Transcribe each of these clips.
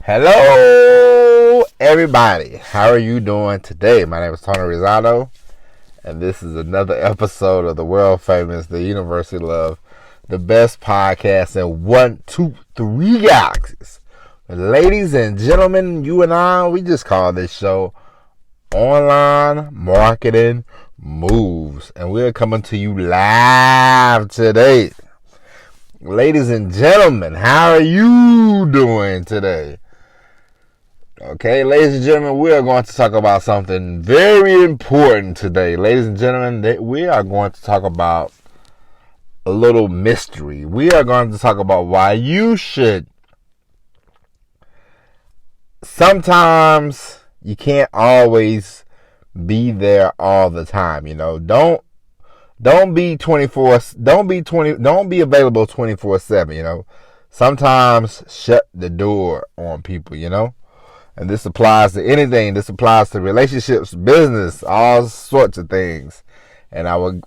Hello, everybody. How are you doing today? My name is Tony Rizzato, and this is another episode of the world famous, the University Love, the best podcast in 1, 2, 3 galaxies. Ladies and gentlemen, you and I, we just call this show Online Marketing Moves, and we're coming to you live today. Ladies and gentlemen, how are you doing today? Okay, ladies and gentlemen, we are going to talk about something very important today. Ladies and gentlemen, we are going to talk about a little mystery. We are going to talk about why you should. Sometimes you can't always be there all the time. Don't be available 24/7. Sometimes shut the door on people. And this applies to anything. This applies to relationships, business, all sorts of things. And ladies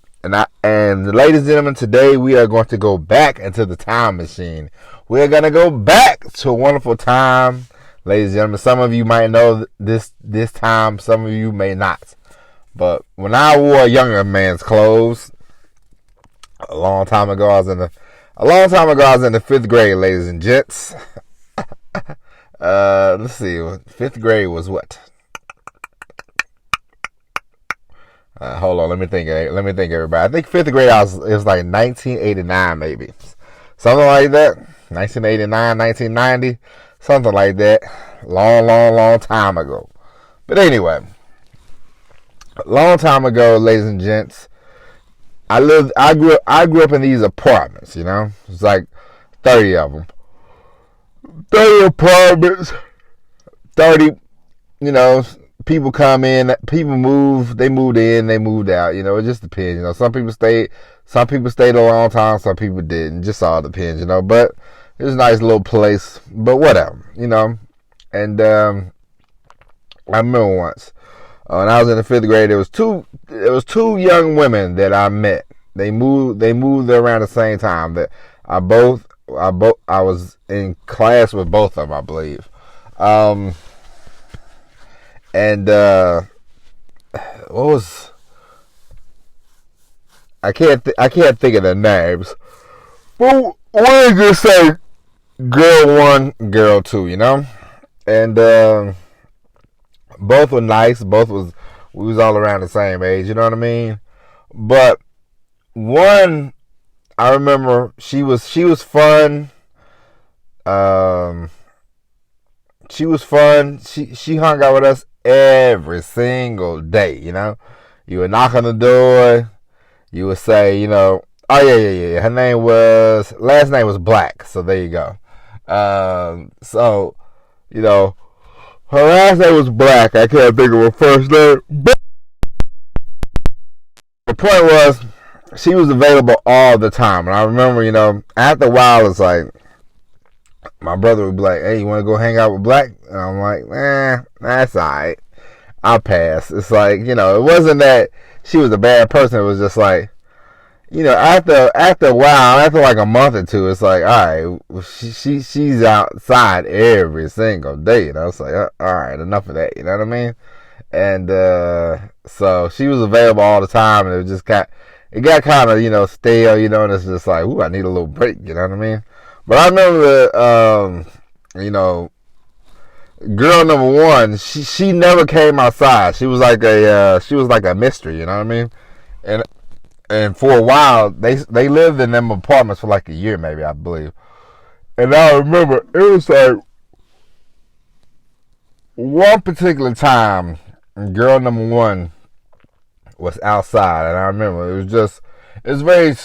and gentlemen, today we are going to go back into the time machine. We are going to go back to a wonderful time. Ladies and gentlemen, some of you might know this time, some of you may not. But when I wore a younger man's clothes, a long time ago, I was in the 5th grade, ladies and gents. Let's see. 5th grade was what? Hold on. Let me think, everybody. I think 5th grade, it was like 1989, maybe. Something like that. 1989, 1990. Something like that. Long time ago. But anyway. A long time ago, ladies and gents, I grew up in these apartments, It's like 30 of them. 30 apartments, 30, people come in, people move, they moved in, they moved out, it just depends, some people stayed a long time, some people didn't, just all depends, but it was a nice little place, but whatever, and, I remember once, when I was in the 5th grade, there was two young women that I met. They moved there around the same time that I was in class with both of them, I believe. I can't think of the names. But we'll just say girl 1, girl 2, And both were nice. We was all around the same age, you know what I mean? But one, I remember she was fun. She was fun. She hung out with us every single day, You would knock on the door. You would say, oh yeah. Her last name was Black. So there you go. Her last name was Black. I can't think of her first name. But the point was, she was available all the time. And I remember, after a while, it's like, my brother would be like, hey, you want to go hang out with Black? And I'm like, that's all right. I'll pass. It's like, it wasn't that she was a bad person. It was just like, after a while, after like a month or two, it's like, all right, she's outside every single day. It's like, all right, enough of that. You know what I mean? And so she was available all the time, and it got kind of, stale, and it's just like, ooh, I need a little break, you know what I mean? But I remember, girl number 1, she never came outside. She was like a mystery, you know what I mean? And for a while, they lived in them apartments for like a year, maybe, I believe. And I remember, it was like, one particular time, girl number 1 was outside, and I remember it was a very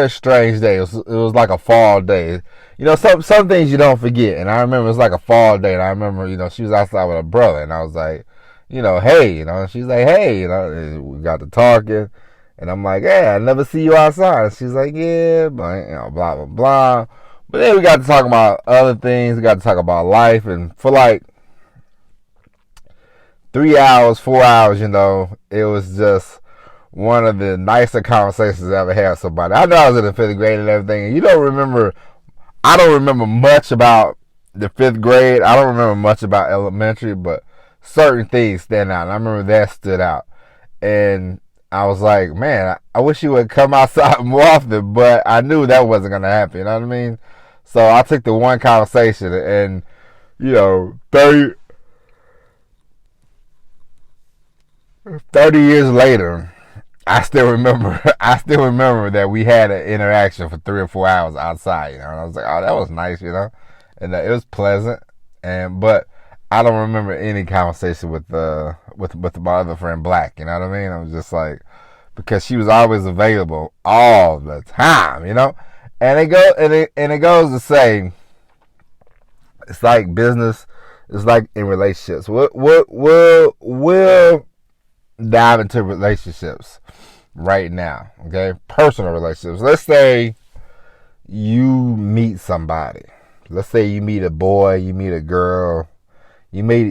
strange day. It was like a fall day. Some things you don't forget. And I remember it was like a fall day, and I remember, she was outside with her brother, and I was like, hey, she's like, hey, and we got to talking, and I'm like, hey, I never see you outside. And she's like, yeah, but blah blah blah. But then we got to talk about other things. We got to talk about life, and for like 3 hours, 4 hours, it was just one of the nicer conversations I ever had with somebody. I know I was in the 5th grade and everything, and I don't remember much about the 5th grade. I don't remember much about elementary, but certain things stand out. And I remember that stood out. And I was like, man, I wish you would come outside more often, but I knew that wasn't going to happen. You know what I mean? So I took the one conversation, and, 30 years later, I still remember that we had an interaction for 3 or 4 hours outside, and I was like, oh, that was nice, and it was pleasant, but I don't remember any conversation with my other friend Black, you know what I mean? I was just like, because she was always available all the time, and it goes to say, it's like business, it's like in relationships. We'll dive into relationships right now, okay? Personal relationships. Let's say you meet somebody. Let's say you meet a boy, you meet a girl, you meet a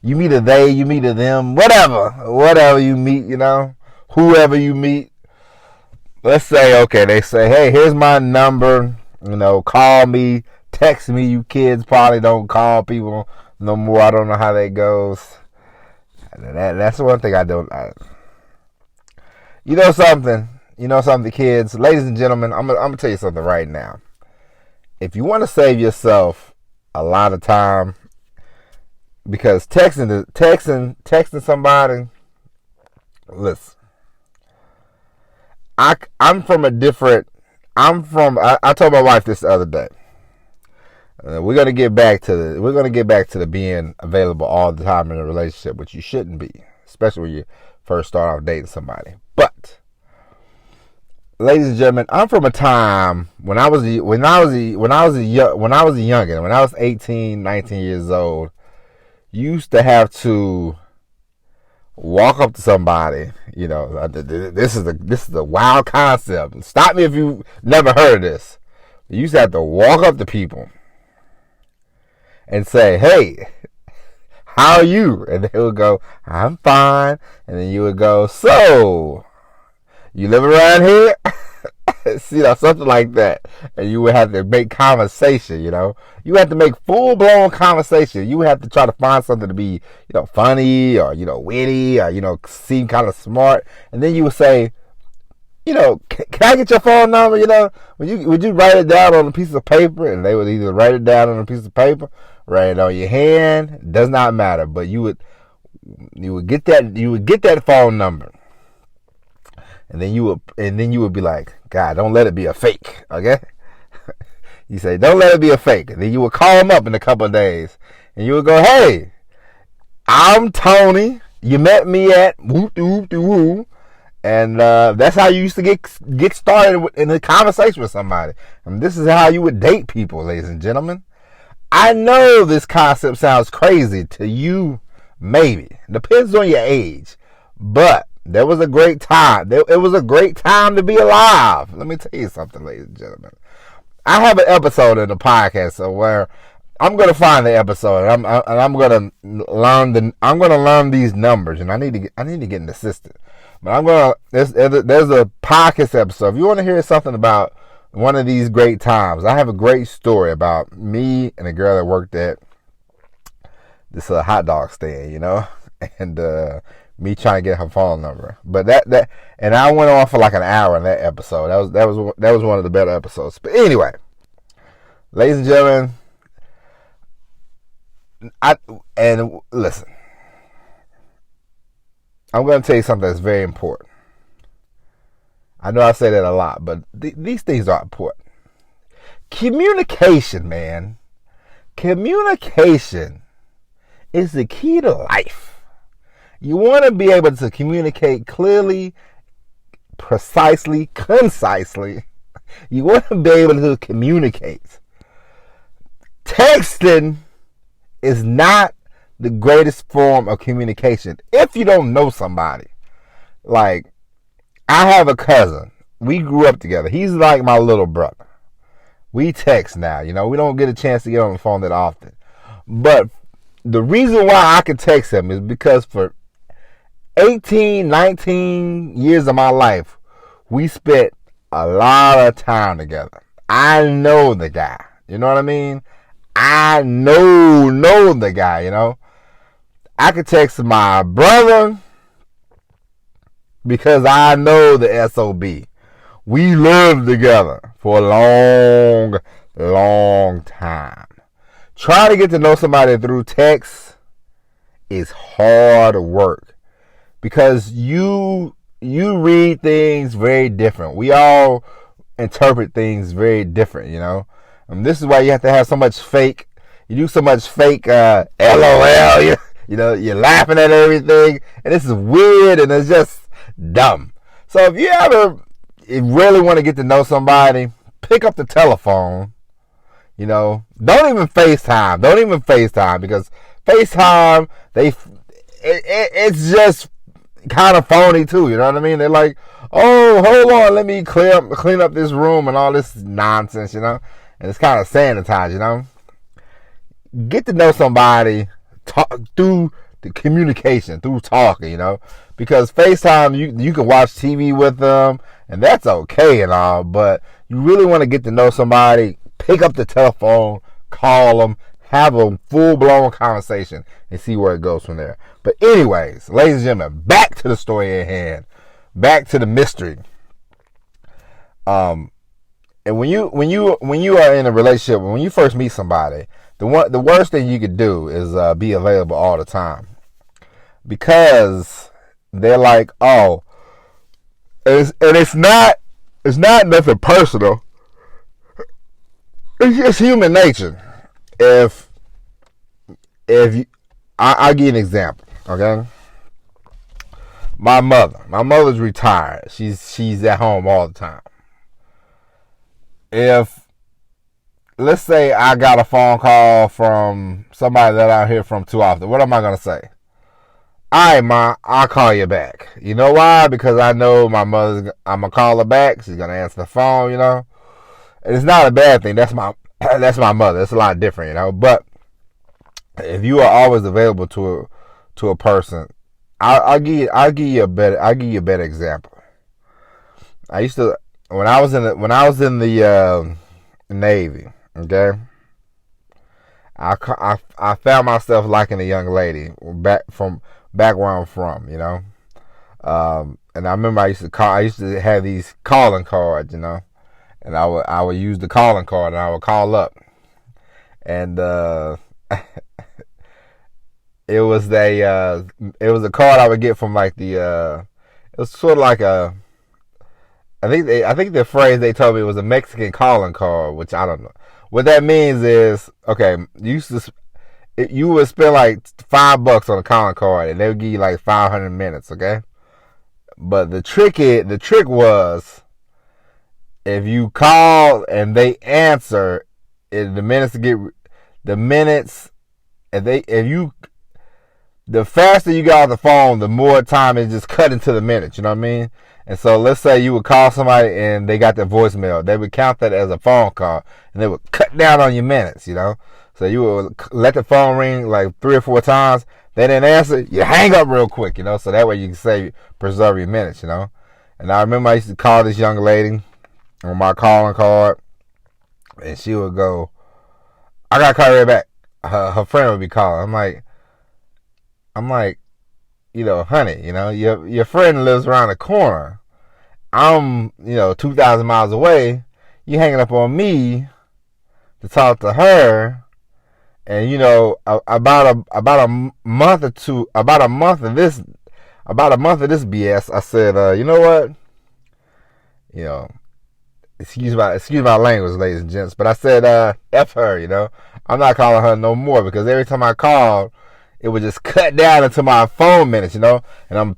you meet a they, you meet a them, whatever you meet, whoever you meet. Let's say, okay, they say, hey, here's my number, call me, text me. You kids probably don't call people no more. I don't know how that goes. That's one thing I don't. Something, kids, ladies and gentlemen, I'm gonna tell you something right now. If you want to save yourself a lot of time, because texting somebody, listen, I told my wife this the other day. We're gonna get back to the being available all the time in a relationship, which you shouldn't be, especially when you first start off dating somebody. But, ladies and gentlemen, I'm from a time when I was a youngin, when I was 18, 19 years old. You used to have to walk up to somebody. This is a wild concept. Stop me if you never heard of this. You used to have to walk up to people and say, hey, how are you? And they would go, I'm fine. And then you would go, so, you live around here? Something like that. And you would have to make conversation, You have to make full-blown conversation. You would have to try to find something to be, funny or, witty or, seem kind of smart. And then you would say, can I get your phone number? Would you write it down on a piece of paper? And they would either write it down on a piece of paper, write it on your hand. It does not matter. But you would get that phone number. And then you would be like, God, don't let it be a fake, okay? You say, don't let it be a fake. And then you would call them up in a couple of days. And you would go, hey, I'm Tony. You met me at woo-doo-doo-woo. And that's how you used to get started in a conversation with somebody. And this is how you would date people, ladies and gentlemen. I know this concept sounds crazy to you, maybe. Depends on your age. But there was a great time. It was a great time to be alive. Let me tell you something, ladies and gentlemen. I have an episode in the podcast where I'm going to find the episode, and I'm going to learn these numbers, and I need to get an assistant. But there's a podcast episode. If you want to hear something about one of these great times, I have a great story about me and a girl that worked at this hot dog stand, and me trying to get her phone number. But and I went on for like an hour in that episode. That was one of the better episodes. But anyway, ladies and gentlemen, listen. I'm going to tell you something that's very important. I know I say that a lot, but these things are important. Communication, man. Communication is the key to life. You want to be able to communicate clearly, precisely, concisely. You want to be able to communicate. Texting is not the greatest form of communication if you don't know somebody. Like, I have a cousin. We grew up together. He's like my little brother. We text now, we don't get a chance to get on the phone that often. But the reason why I can text him is because for 18, 19 years of my life, we spent a lot of time together. I know the guy. You know what I mean? I know the guy, you know. I could text my brother because I know the SOB. We lived together for a long time. Trying to get to know somebody through text is hard work because you read things very different. We all interpret things very different, you know. And this is why you have to have so much fake. You do so much fake LOL. You know, you're laughing at everything, and this is weird and it's just dumb. So if you ever really want to get to know somebody, pick up the telephone. You know, don't even FaceTime. Don't even FaceTime because FaceTime, it's just kind of phony too. You know what I mean? They're like, oh, hold on, let me clean up this room and all this nonsense. You know, and it's kind of sanitized. You know, get to know somebody through the communication, through talking. You know, because FaceTime, you can watch TV with them, and that's okay and all. But you really want to get to know somebody. Pick up the telephone, call them, have a full-blown conversation, and see where it goes from there. But anyways, ladies and gentlemen, back to the story at hand. Back to the mystery. And when you are in a relationship, when you first meet somebody, the worst thing you could do is be available all the time. Because they're like, oh, it's not nothing personal. It's just human nature. I'll give you an example, okay? My mother's retired. She's at home all the time. If, let's say I got a phone call from somebody that I don't hear from too often, what am I going to say? All right, Ma, I'll call you back. You know why? Because I know I'm going to call her back. She's going to answer the phone, you know? And it's not a bad thing. That's my mother. It's a lot different, you know. But if you are always available to a person, I'll give you a better example. I used to when I was in the Navy. Okay, I found myself liking a young lady back where I'm from, you know. And I remember I used to have these calling cards, you know. And I would use the calling card and I would call up. And it was a card I would get from like it was sort of like I think the phrase they told me was a Mexican calling card, which I don't know. What that means is, okay, you would spend like $5 on a calling card and they would give you like 500 minutes, okay? But the trick was, if you call and they answer, the faster you got on the phone, the more time it just cut into the minutes. You know what I mean? And so let's say you would call somebody and they got their voicemail. They would count that as a phone call and they would cut down on your minutes, you know? So you would let the phone ring like 3 or 4 times. They didn't answer, you hang up real quick, you know? So that way you can preserve your minutes, you know? And I remember I used to call this young lady on my calling card, and she would go, I gotta call you right back. Her friend would be calling. I'm like, you know, honey, you know, your friend lives around the corner. I'm, you know, 2,000 miles away. You hanging up on me to talk to her, and you know, about a month of this BS. I said, you know what, you know. Excuse my language, ladies and gents, but I said, F her, you know. I'm not calling her no more because every time I called, it would just cut down into my phone minutes, you know. And I'm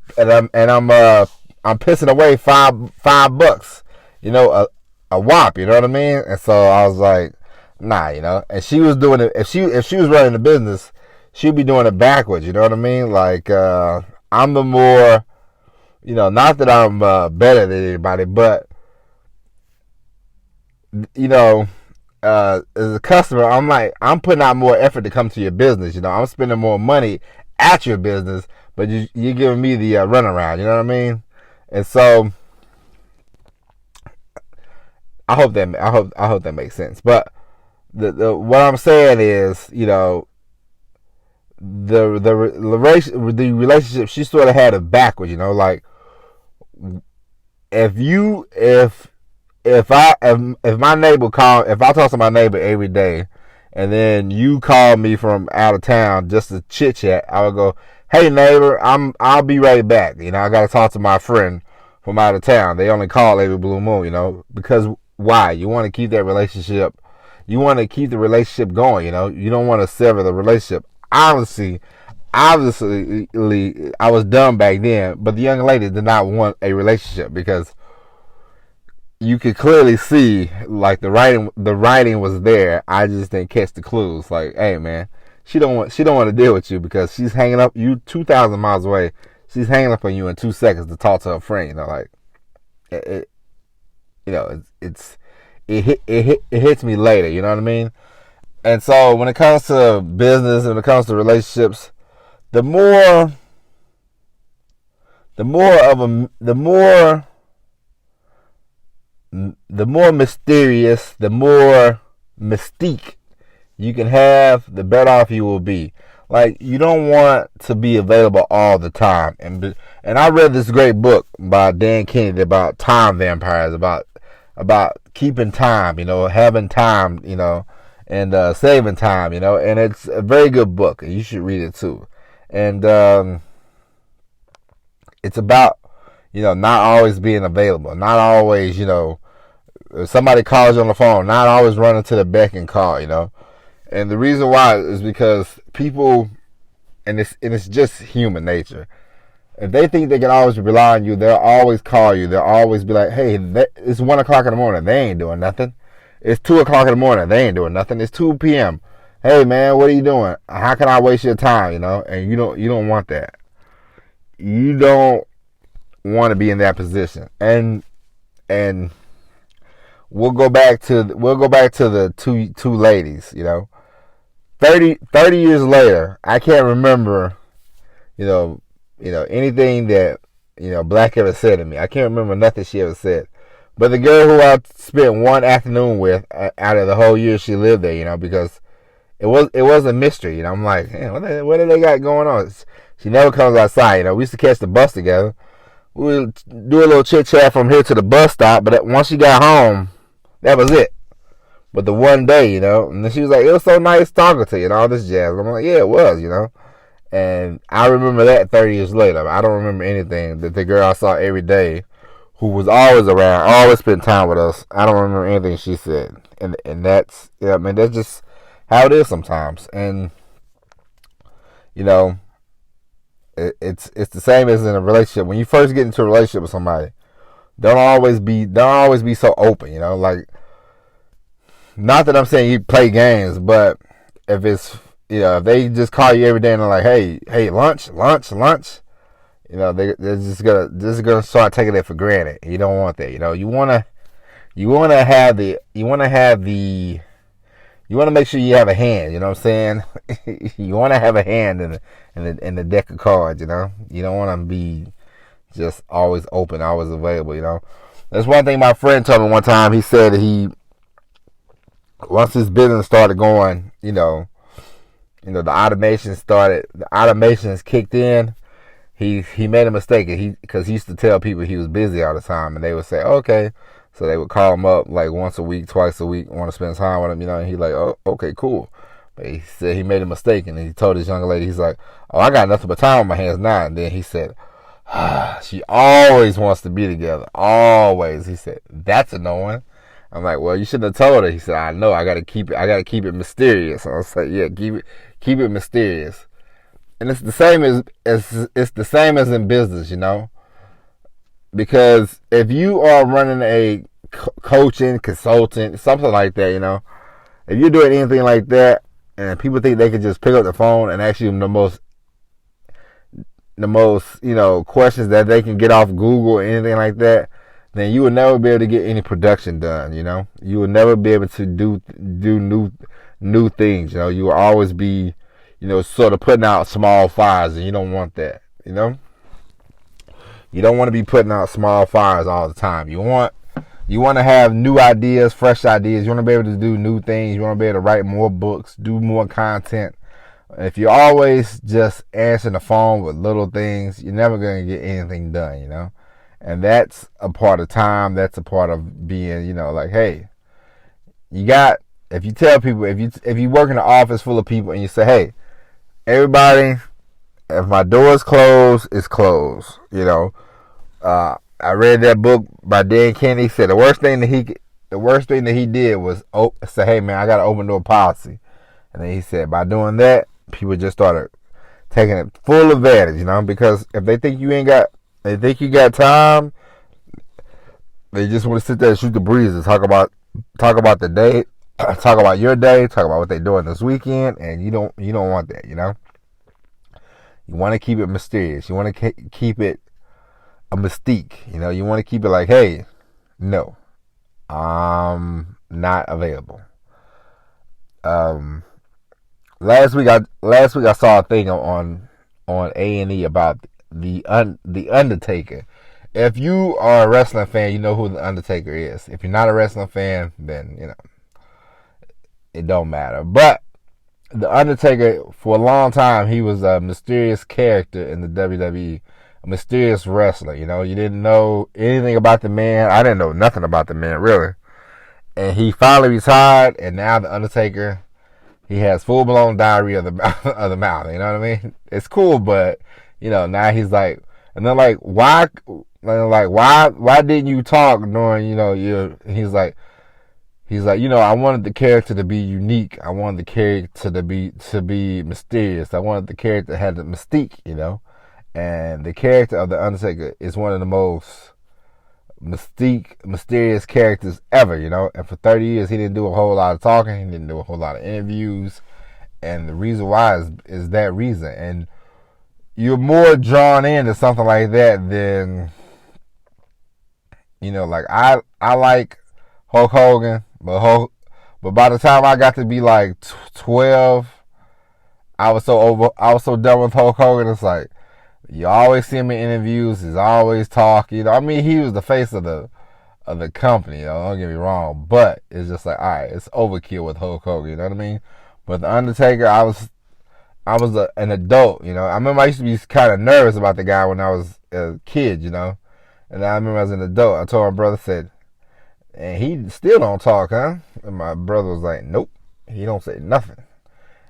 pissing away $5, you know, a whop, you know what I mean? And so I was like, nah, you know. And she was doing it. If she was running the business, she'd be doing it backwards, you know what I mean? Like, I'm the more, you know, not that I'm better than anybody, but you know, as a customer, I'm putting out more effort to come to your business. You know, I'm spending more money at your business, but you're giving me the runaround. You know what I mean? And so, I hope that makes sense. But what I'm saying is, the relationship, she sort of had it backwards, like if you if my neighbor call if I talk to my neighbor every day, and then you call me from out of town just to chit chat, I would go, hey neighbor, I'll be right back. I gotta talk to my friend from out of town. They only call every blue moon, because why? You want to keep that relationship. You want to keep the relationship going. You don't want to sever the relationship. Obviously, I was dumb back then, but the young lady did not want a relationship because you could clearly see like the writing was there. I just didn't catch the clues. Like, hey man, she don't want to deal with you because she's hanging up you 2,000 miles away. She's hanging up on you in 2 seconds to talk to her friend. Like it it hits me later. You know what I mean? And so when it comes to business and when it comes to relationships, the more mysterious, the more mystique you can have, the better off you will be. Like, you don't want to be available all the time. And I read this great book by Dan Kennedy about time vampires, about keeping time, having time, and saving time, and it's a very good book, and you should read it too. And it's about, not always being available, not always, if somebody calls you on the phone, not always running to the beck and call, And the reason why is because people, and it's just human nature. If they think they can always rely on you, they'll always call you. They'll always be like, hey, it's 1 o'clock in the morning. They ain't doing nothing. It's 2 o'clock in the morning. They ain't doing nothing. It's 2 p.m. Hey, man, what are you doing? How can I waste your time, And you don't want that. You don't want to be in that position. And we'll go back to the two ladies, 30 years later, I can't remember, anything that, Black ever said to me. I can't remember nothing she ever said. But the girl who I spent one afternoon with out of the whole year she lived there, because it was a mystery, I'm like, man, what do they got going on? She never comes outside, we used to catch the bus together. We would do a little chit chat from here to the bus stop, but once she got home, that was it. But the one day, and then she was like, it was so nice talking to you and all this jazz. I'm like, yeah, it was, And I remember that 30 years later. I don't remember anything. That the girl I saw every day, who was always around, always spent time with us, I don't remember anything she said. And that's, that's just how it is sometimes. And, it's the same as in a relationship. When you first get into a relationship with somebody, don't always be so open, like, not that I'm saying you play games, but if it's, if they just call you every day and they're like, hey, lunch, they're just gonna start taking it for granted. You don't want that. You wanna make sure you have a hand. You know what I'm saying? You wanna have a hand in the deck of cards. You don't want to be just always open, always available. That's one thing my friend told me one time. He said that once his business started going, the automations kicked in. He made a mistake, because he used to tell people he was busy all the time, and they would say, okay. So they would call him up like once a week, twice a week, want to spend time with him, and he's like, oh, okay, cool. But he said he made a mistake, and he told this young lady, he's like, oh, I got nothing but time on my hands now. And then he said, she always wants to be together, always. He said, that's annoying. I'm like, well, you shouldn't have told her. He said, I know, I gotta keep it mysterious. So I was like, yeah, keep it mysterious. And it's the same as in business, because if you are running a coaching, consultant, something like that, if you're doing anything like that, and people think they can just pick up the phone and ask you the most questions that they can get off Google or anything like that, then you will never be able to get any production done. You will never be able to do new things. You will always be, sort of putting out small fires, and you don't want that. You don't want to be putting out small fires all the time. You want You want to have new ideas, fresh ideas. You want to be able to do new things. You want to be able to write more books, do more content. If you're always just answering the phone with little things, you're never going to get anything done, you know? And that's a part of time. That's a part of being, you know, like, hey, you got, if you tell people, if you work in an office full of people and you say, hey, everybody, if my door is closed, it's closed, you know? I read that book by Dan Kennedy. He said the worst thing that he did was say, hey man, I got an open door policy. And then he said by doing that, people just started taking it full advantage, you know, because if they think you got time, they just want to sit there and shoot the breeze and talk about the day, talk about your day, talk about what they're doing this weekend, and you don't want that, you know. You want to keep it mysterious. You want to keep it a mystique, you know. You want to keep it like, hey, no, I'm not available. Last week I saw a thing on A&E about the Undertaker. If you are a wrestling fan, you know who the Undertaker is. If you're not a wrestling fan, then you know it don't matter. But the Undertaker, for a long time, he was a mysterious character in the WWE. A mysterious wrestler, you know. You didn't know anything about the man. I didn't know nothing about the man, really. And he finally retired, and now the Undertaker, he has full-blown diarrhea of the mouth. You know what I mean? It's cool, but you know, now he's like, and they're like, why didn't you talk during, you know, he's like, you know, I wanted the character to be unique. I wanted the character to be mysterious. I wanted the character to have the mystique, you know. And the character of The Undertaker is one of the most mysterious characters ever, you know. And for 30 years, he didn't do a whole lot of talking. He didn't do a whole lot of interviews. And the reason why is that reason. And you're more drawn into something like that than, you know, like I like Hulk Hogan, but by the time I got to be like 12, I was so done with Hulk Hogan. It's like, you always see him in interviews. He's always talking. You know, I mean, he was the face of the company. You know, don't get me wrong, but it's just like, all right, it's overkill with Hulk Hogan. You know what I mean? But the Undertaker, I was an adult. You know, I remember I used to be kind of nervous about the guy when I was a kid. You know, and I remember as an adult, I told my brother, said, and he still don't talk, huh? And my brother was like, nope, he don't say nothing.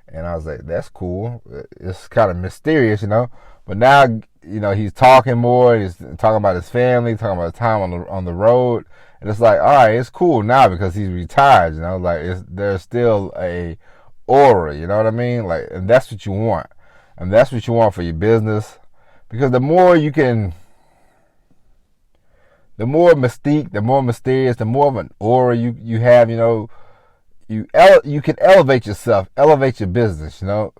And I was like, that's cool. It's kind of mysterious, you know. But now, you know, he's talking more. He's talking about his family, talking about his time on the road. And it's like, all right, it's cool now because he's retired, you know. Like, there's still a aura, you know what I mean? Like, and that's what you want. And that's what you want for your business. Because the more you can, the more mystique, the more mysterious, the more of an aura you have, you know, you can elevate yourself, elevate your business, you know.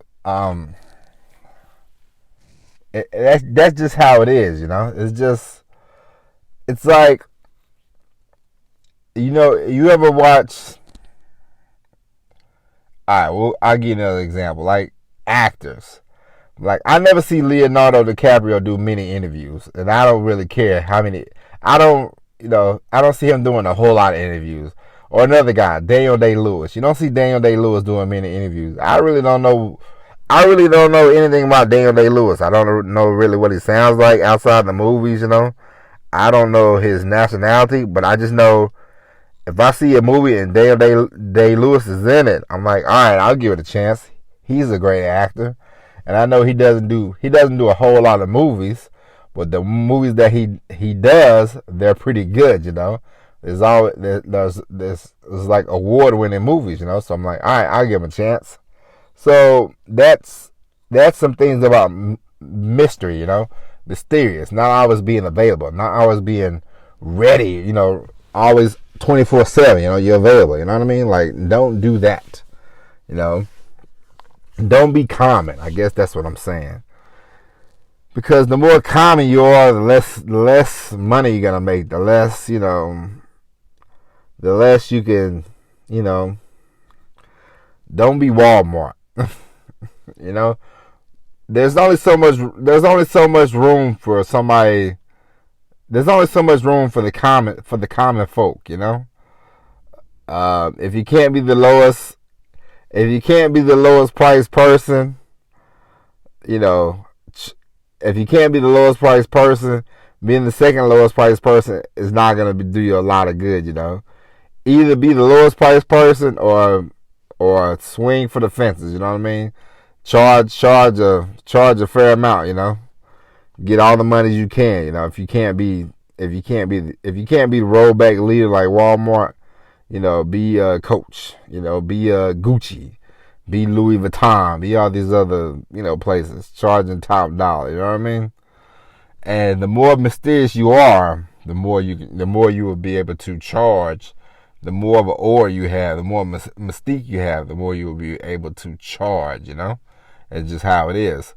That's just how it is, you know. It's like, you know, you ever watch, alright, well, I'll give you another example, like actors. Like, I never see Leonardo DiCaprio do many interviews, and I don't really care how many, I don't see him doing a whole lot of interviews. Or another guy, Daniel Day-Lewis. You don't see Daniel Day-Lewis doing many interviews. I really don't know anything about Daniel Day-Lewis. I don't know really what he sounds like outside the movies, you know. I don't know his nationality, but I just know if I see a movie and Daniel Day-Lewis is in it, I'm like, all right, I'll give it a chance. He's a great actor. And I know he doesn't do a whole lot of movies, but the movies that he does, they're pretty good, you know. There's like award-winning movies, you know. So I'm like, all right, I'll give him a chance. So that's some things about mystery, you know, mysterious. Not always being available, not always being ready, you know, always 24/7. You know, you're available. You know what I mean? Like, don't do that. You know, don't be common. I guess that's what I'm saying. Because the more common you are, the less money you're gonna make. The less, you know, the less you can, you know. Don't be Walmart. You know, there's only so much room for somebody there's only so much room for the common folk, you know. If you can't be the lowest, priced person, you know, if you can't be the lowest priced person, being the second lowest priced person is not gonna do you a lot of good, you know. Either be the lowest priced person or swing for the fences, you know what I mean? Charge a fair amount, you know. Get all the money you can, you know. If you can't be the rollback leader like Walmart, you know, be a Coach, you know, be a Gucci, be Louis Vuitton, be all these other, you know, places charging top dollar, you know what I mean? And the more mysterious you are, the more you will be able to charge. The more of an aura you have, the more mystique you have, the more you will be able to charge, you know? It's just how it is.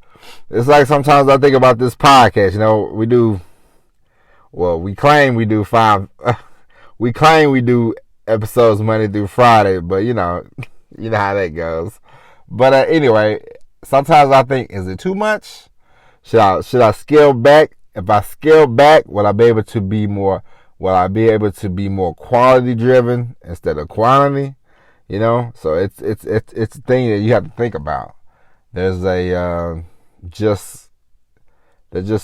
It's like sometimes I think about this podcast, you know, we claim we do episodes Monday through Friday, but you know how that goes. But anyway, sometimes I think, is it too much? Should I scale back? If I scale back, will I be able to be more quality driven instead of quantity? You know, so it's a thing that you have to think about. There's just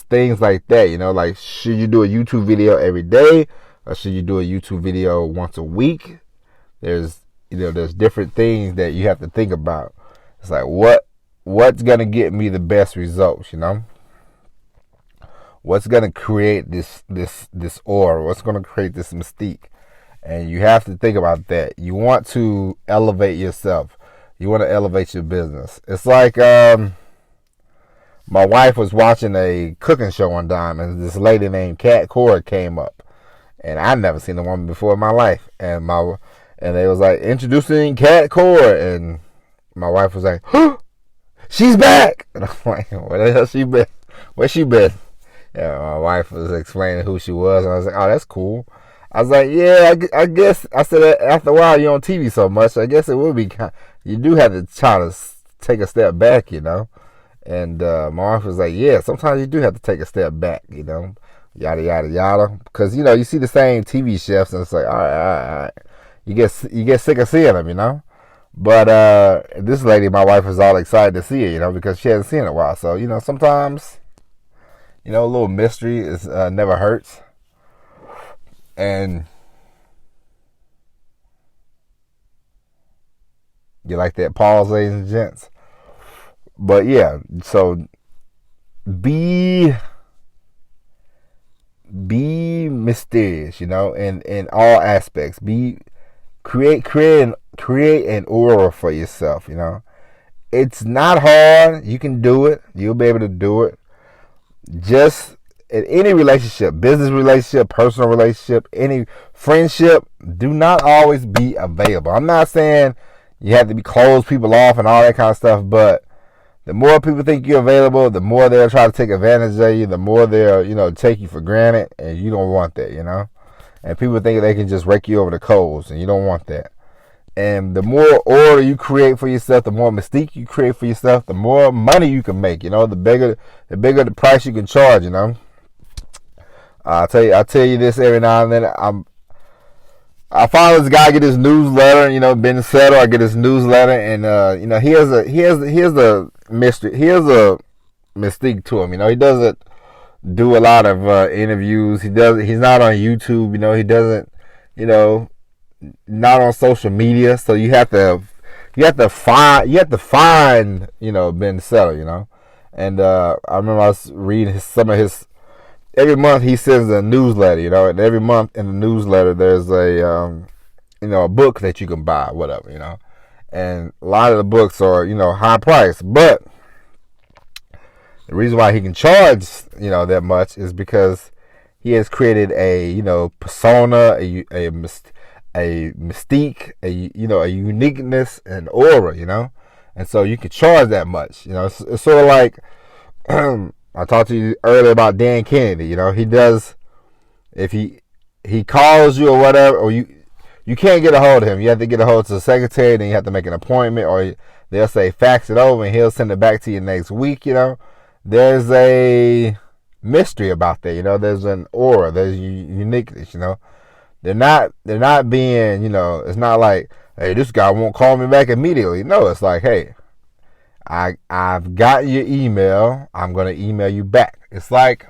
things like that, you know, like should you do a YouTube video every day or should you do a YouTube video once a week? There's different things that you have to think about. It's like what's gonna get me the best results, you know? What's gonna create this aura? What's gonna create this mystique? And you have to think about that. You want to elevate yourself. You want to elevate your business. It's like my wife was watching a cooking show one time, and this lady named Kat Cora came up, and I'd never seen a woman before in my life. And they was like, introducing Kat Cora, and my wife was like, huh, she's back. And I'm like, where the hell she been? Where she been? Yeah, my wife was explaining who she was, and I was like, oh, that's cool. I was like, yeah, I guess, I said, after a while, you're on TV so much, I guess it would be, you do have to try to take a step back, you know. And my wife was like, yeah, sometimes you do have to take a step back, you know, yada, yada, yada. Because, you know, you see the same TV chefs, and it's like, all right. You get sick of seeing them, you know. But this lady, my wife was all excited to see her, you know, because she hasn't seen it in a while. So, you know, sometimes, you know, a little mystery is never hurts. And you like that pause, ladies and gents? But yeah, so be mysterious, you know, in all aspects. Create an aura for yourself, you know. It's not hard. You can do it. You'll be able to do it. Just in any relationship, business relationship, personal relationship, any friendship, do not always be available. I'm not saying you have to close people off and all that kind of stuff, but the more people think you're available, the more they'll try to take advantage of you, the more they'll, you know, take you for granted, and you don't want that, you know. And people think they can just rake you over the coals, and you don't want that. And the more order you create for yourself, the more mystique you create for yourself, the more money you can make, you know, the bigger the price you can charge, you know. I tell you this every now and then. I follow this guy, get his newsletter, you know, Ben Settle. I get his newsletter, and you know, he has a mystery. He has a mystique to him. You know, he doesn't do a lot of interviews. He's not on YouTube. You know, he doesn't. You know, not on social media. So you have to find. You know, Ben Settle. You know, and I remember I was reading some of his. Every month he sends a newsletter, you know, and every month in the newsletter there's a, you know, a book that you can buy, whatever, you know, and a lot of the books are, you know, high price, but the reason why he can charge, you know, that much is because he has created a, you know, persona, a mystique, you know, a uniqueness and aura, you know, and so you can charge that much, you know. It's sort of like. I talked to you earlier about Dan Kennedy. You know, he does, if he calls you or whatever, or you can't get a hold of him. You have to get a hold of the secretary, then you have to make an appointment, or they'll say fax it over and he'll send it back to you next week, you know. There's a mystery about that. You know, there's an aura, there's uniqueness. You know, they're not being, you know, it's not like, hey, this guy won't call me back immediately. No, it's like, hey, I've got your email. I'm gonna email you back. It's like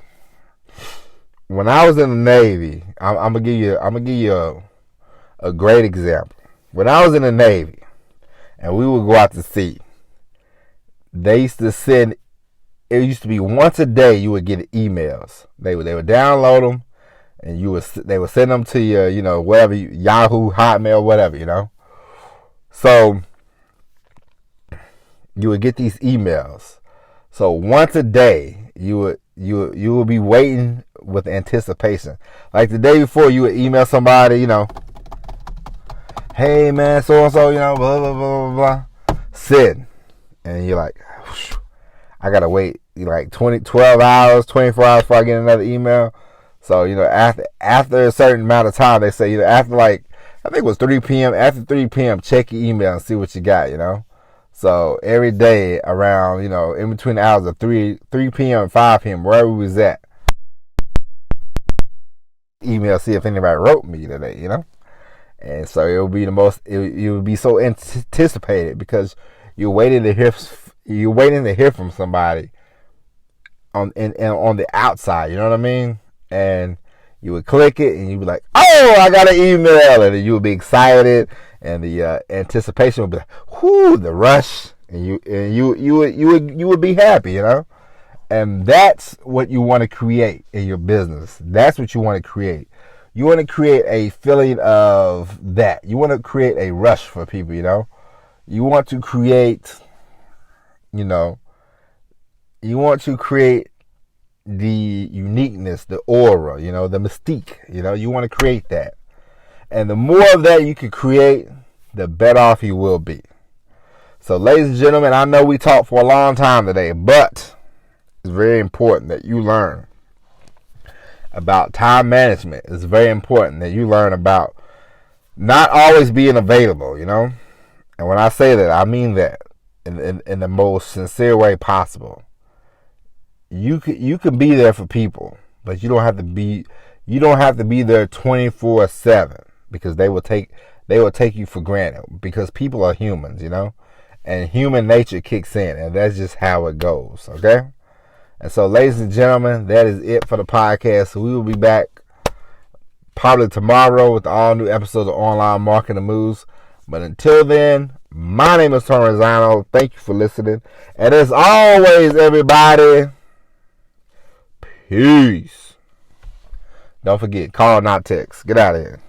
when I was in the Navy. I'm gonna give you a great example. When I was in the Navy and we would go out to sea, they used to send. It used to be once a day you would get emails. They would download them, and they would send them to your, you know, whatever, Yahoo, Hotmail, whatever, you know. So you would get these emails. So once a day you would be waiting with anticipation. Like the day before, you would email somebody, you know, hey man, so and so, you know, blah blah blah blah blah. Send, and you're like, I gotta wait like 12 hours, 24 hours before I get another email. So, you know, after a certain amount of time, they say, you know, after like, I think it was 3 p.m. After 3 p.m., check your email and see what you got, you know. So every day around, you know, in between the hours of 3 p.m. and 5 p.m., wherever we was at, email, see if anybody wrote me today, you know. And so it would be it would be so anticipated because you're waiting to hear from somebody on the outside, you know what I mean? And you would click it and you'd be like, oh, I got an email, and you would be excited, and the anticipation would be like, whoo, the rush, and you would be happy, you know. And that's what you want to create in your business. That's what you want to create. You want to create a feeling of that. You want to create a rush for people, you know. You want to create, you know, you want to create the uniqueness, the aura, you know, the mystique, you know. You want to create that. And the more of that you can create, the better off you will be. So, ladies and gentlemen, I know we talked for a long time today, but it's very important that you learn about time management. It's very important that you learn about not always being available, you know. And when I say that, I mean that in the most sincere way possible. You can be there for people, but you don't have to be there 24/7, because they will take you for granted, because people are humans, you know, and human nature kicks in, and that's just how it goes, okay? And so, ladies and gentlemen, that is it for the podcast. So we will be back probably tomorrow with all new episodes of Online Marketing Moves. But until then, my name is Tony Rosano. Thank you for listening. And as always, everybody, peace. Don't forget, call, not text. Get out of here.